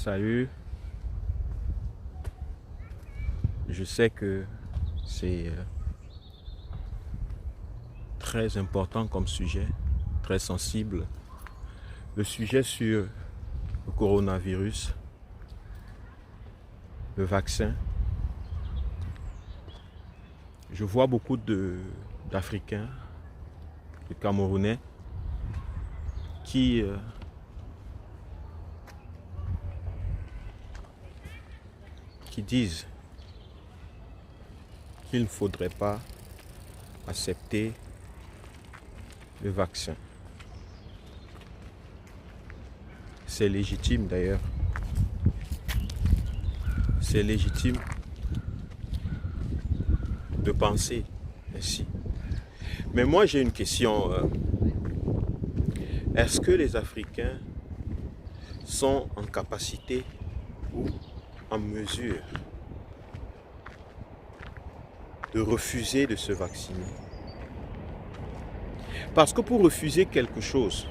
Salut, je sais que c'est très important comme sujet, très sensible. Le sujet sur le coronavirus, le vaccin. Je vois beaucoup d'Africains, de Camerounais qui disent qu'il ne faudrait pas accepter le vaccin. C'est légitime d'ailleurs. C'est légitime de penser ainsi. Mais moi j'ai une question. Est-ce que les Africains sont en capacité ou en mesure de refuser de se vacciner? Parce que pour refuser quelque chose,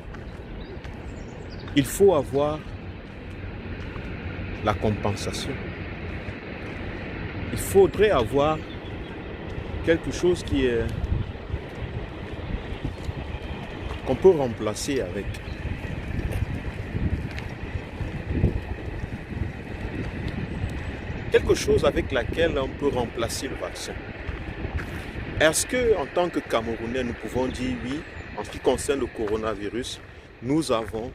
il faut avoir la compensation. Il faudrait avoir quelque chose qu'on peut remplacer avec. Quelque chose avec laquelle on peut remplacer le vaccin. Est-ce que, en tant que Camerounais, nous pouvons dire oui, en ce qui concerne le coronavirus, nous avons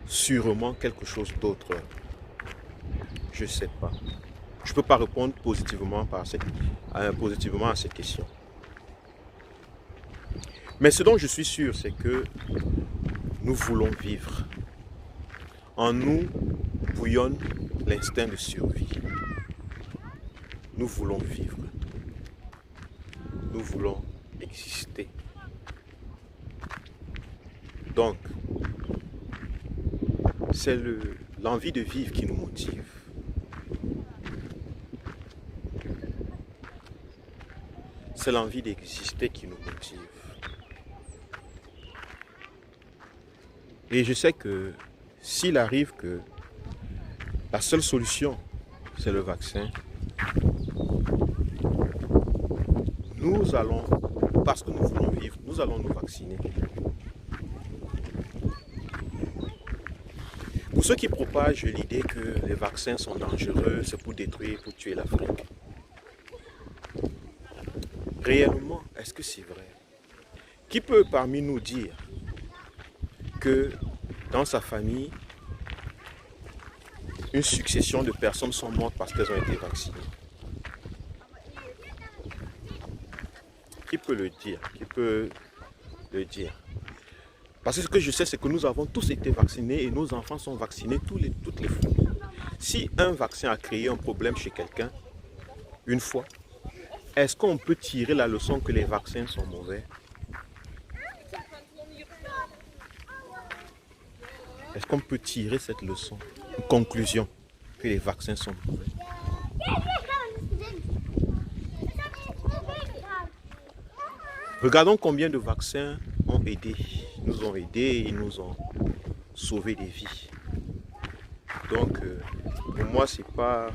sûrement quelque chose d'autre? Je ne sais pas. Je ne peux pas répondre positivement à cette question. Mais ce dont je suis sûr, c'est que nous voulons vivre. En nous bouillonne l'instinct de survie. Nous voulons vivre. Nous voulons exister. Donc, c'est l'envie de vivre qui nous motive. C'est l'envie d'exister qui nous motive. Et je sais que s'il arrive que la seule solution, c'est le vaccin, nous allons, parce que nous voulons vivre, nous allons nous vacciner. Pour ceux qui propagent l'idée que les vaccins sont dangereux, c'est pour détruire, pour tuer l'Afrique. Réellement, est-ce que c'est vrai? Qui peut parmi nous dire que dans sa famille, une succession de personnes sont mortes parce qu'elles ont été vaccinées? Qui peut le dire? Qui peut le dire? Parce que ce que je sais, c'est que nous avons tous été vaccinés et nos enfants sont vaccinés toutes les fois. Si un vaccin a créé un problème chez quelqu'un, une fois, est-ce qu'on peut tirer la leçon que les vaccins sont mauvais? Est-ce qu'on peut tirer cette leçon, une conclusion, que les vaccins sont mauvais? Regardons combien de vaccins nous ont aidés, ils nous ont sauvé des vies. Donc, pour moi, c'est pas...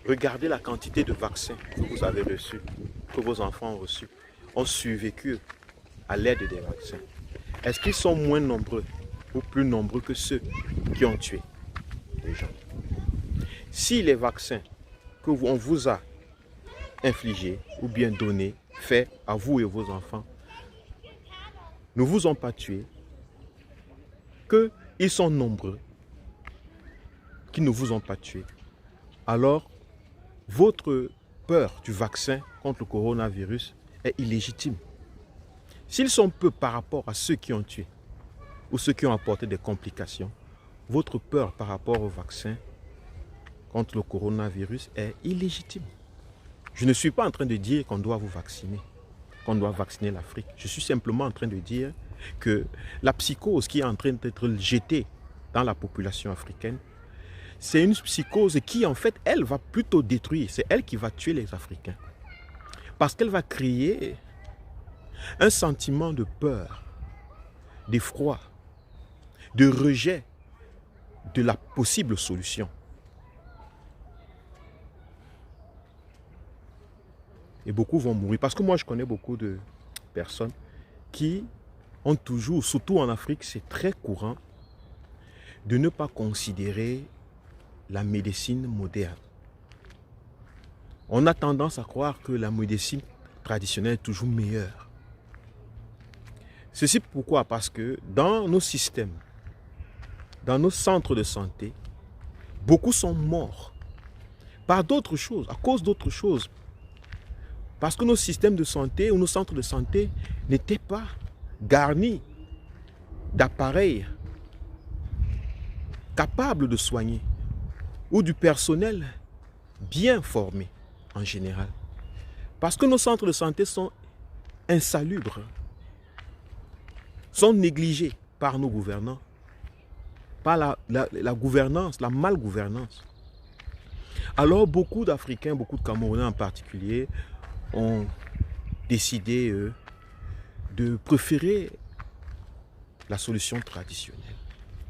Regardez la quantité de vaccins que vous avez reçus, que vos enfants ont survécu à l'aide des vaccins. Est-ce qu'ils sont moins nombreux ou plus nombreux que ceux qui ont tué les gens? Si les vaccins qu'on vous a infligés ou bien donnés, faits à vous et vos enfants, ne vous ont pas tué, qu'ils sont nombreux, qui ne vous ont pas tué, alors votre peur du vaccin contre le coronavirus est illégitime. S'ils sont peu par rapport à ceux qui ont tué ou ceux qui ont apporté des complications, votre peur par rapport au vaccin contre le coronavirus est illégitime. Je ne suis pas en train de dire qu'on doit vous vacciner, qu'on doit vacciner l'Afrique. Je suis simplement en train de dire que la psychose qui est en train d'être jetée dans la population africaine, c'est une psychose qui, en fait, elle va plutôt détruire. C'est elle qui va tuer les Africains. Parce qu'elle va créer un sentiment de peur, d'effroi, de rejet de la possible solution. Et beaucoup vont mourir. Parce que moi, je connais beaucoup de personnes qui ont toujours, surtout en Afrique, c'est très courant de ne pas considérer la médecine moderne. On a tendance à croire que la médecine traditionnelle est toujours meilleure. Ceci pourquoi? Parce que dans nos systèmes, dans nos centres de santé, beaucoup sont morts par d'autres choses, à cause d'autres choses. Parce que nos systèmes de santé ou nos centres de santé n'étaient pas garnis d'appareils capables de soigner ou du personnel bien formé en général. Parce que nos centres de santé sont insalubres, sont négligés par nos gouvernants, par la gouvernance, la malgouvernance. Alors beaucoup d'Africains, beaucoup de Camerounais en particulier, ont décidé de préférer la solution traditionnelle,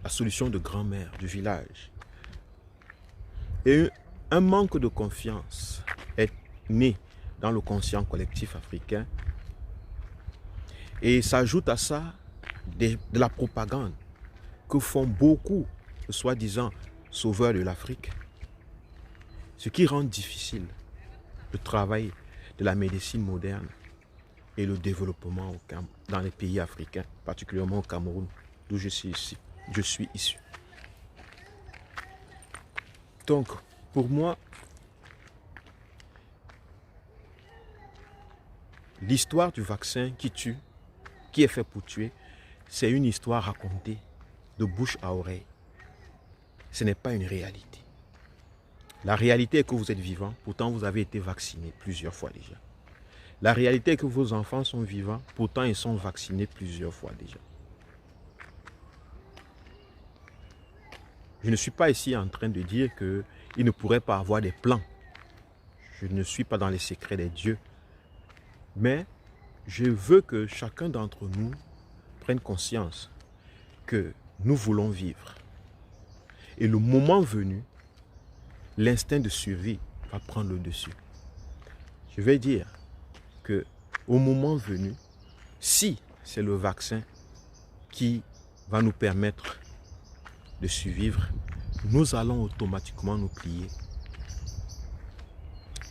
la solution de grand-mère du village. Et un manque de confiance est né dans le conscient collectif africain. Et s'ajoute à ça de la propagande que font beaucoup de soi-disant sauveurs de l'Afrique. Ce qui rend difficile le travail de la médecine moderne et le développement dans les pays africains, particulièrement au Cameroun, d'où je suis issu. Donc, pour moi, l'histoire du vaccin qui tue, qui est fait pour tuer, c'est une histoire racontée de bouche à oreille. Ce n'est pas une réalité. La réalité est que vous êtes vivant, pourtant vous avez été vacciné plusieurs fois déjà. La réalité est que vos enfants sont vivants, pourtant ils sont vaccinés plusieurs fois déjà. Je ne suis pas ici en train de dire qu'il ne pourrait pas avoir des plans. Je ne suis pas dans les secrets des dieux. Mais je veux que chacun d'entre nous prenne conscience que nous voulons vivre. Et le moment venu, l'instinct de survie va prendre le dessus. Je vais dire qu'au moment venu, si c'est le vaccin qui va nous permettre de survivre, nous allons automatiquement nous plier.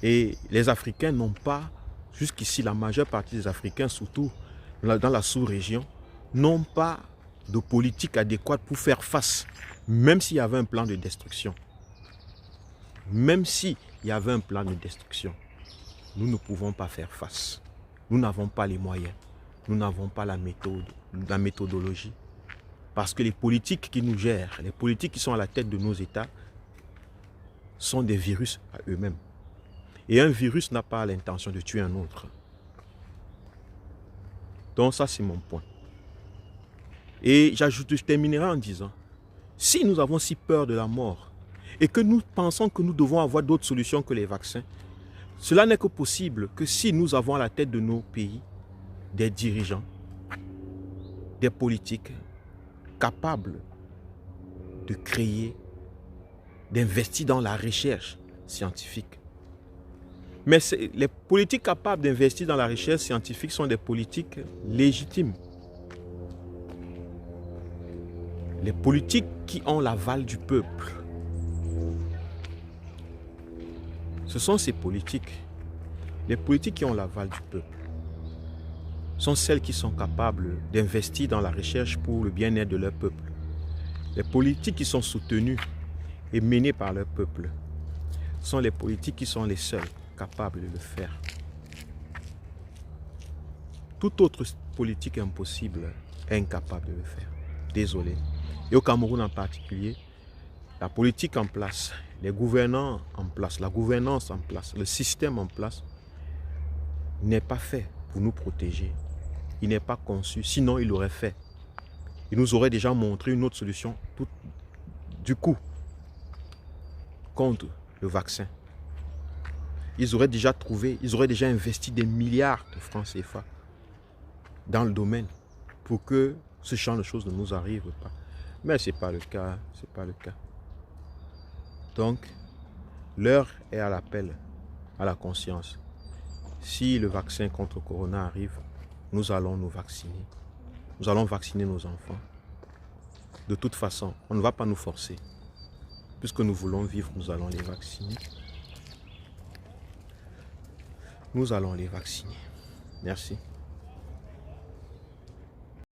Et les Africains n'ont pas, jusqu'ici la majeure partie des Africains, surtout dans la sous-région, n'ont pas de politique adéquate pour faire face, même s'il y avait un plan de destruction. Même s'il y avait un plan de destruction, nous ne pouvons pas faire face. Nous n'avons pas les moyens. Nous n'avons pas la méthode, la méthodologie. Parce que les politiques qui nous gèrent, les politiques qui sont à la tête de nos États, sont des virus à eux-mêmes. Et un virus n'a pas l'intention de tuer un autre. Donc ça, c'est mon point. Et je terminerai en disant, si nous avons si peur de la mort et que nous pensons que nous devons avoir d'autres solutions que les vaccins, cela n'est que possible que si nous avons à la tête de nos pays des dirigeants, des politiques capables de créer, d'investir dans la recherche scientifique. Mais les politiques capables d'investir dans la recherche scientifique sont des politiques légitimes. Les politiques qui ont l'aval du peuple. Ce sont ces politiques, les politiques qui ont l'aval du peuple, sont celles qui sont capables d'investir dans la recherche pour le bien-être de leur peuple. Les politiques qui sont soutenues et menées par leur peuple sont les politiques qui sont les seules capables de le faire. Toute autre politique impossible est incapable de le faire. Désolé. Et au Cameroun en particulier, la politique en place, les gouvernants en place, la gouvernance en place, le système en place n'est pas fait pour nous protéger. Il n'est pas conçu, sinon il l'aurait fait. Il nous aurait déjà montré une autre solution du coup contre le vaccin. Ils auraient déjà trouvé, ils auraient déjà investi des milliards de francs CFA dans le domaine pour que ce genre de choses ne nous arrive pas. Mais ce n'est pas le cas. C'est pas le cas. Donc, l'heure est à l'appel, à la conscience. Si le vaccin contre le corona arrive, nous allons nous vacciner. Nous allons vacciner nos enfants. De toute façon, on ne va pas nous forcer. Puisque nous voulons vivre, nous allons les vacciner. Nous allons les vacciner. Merci.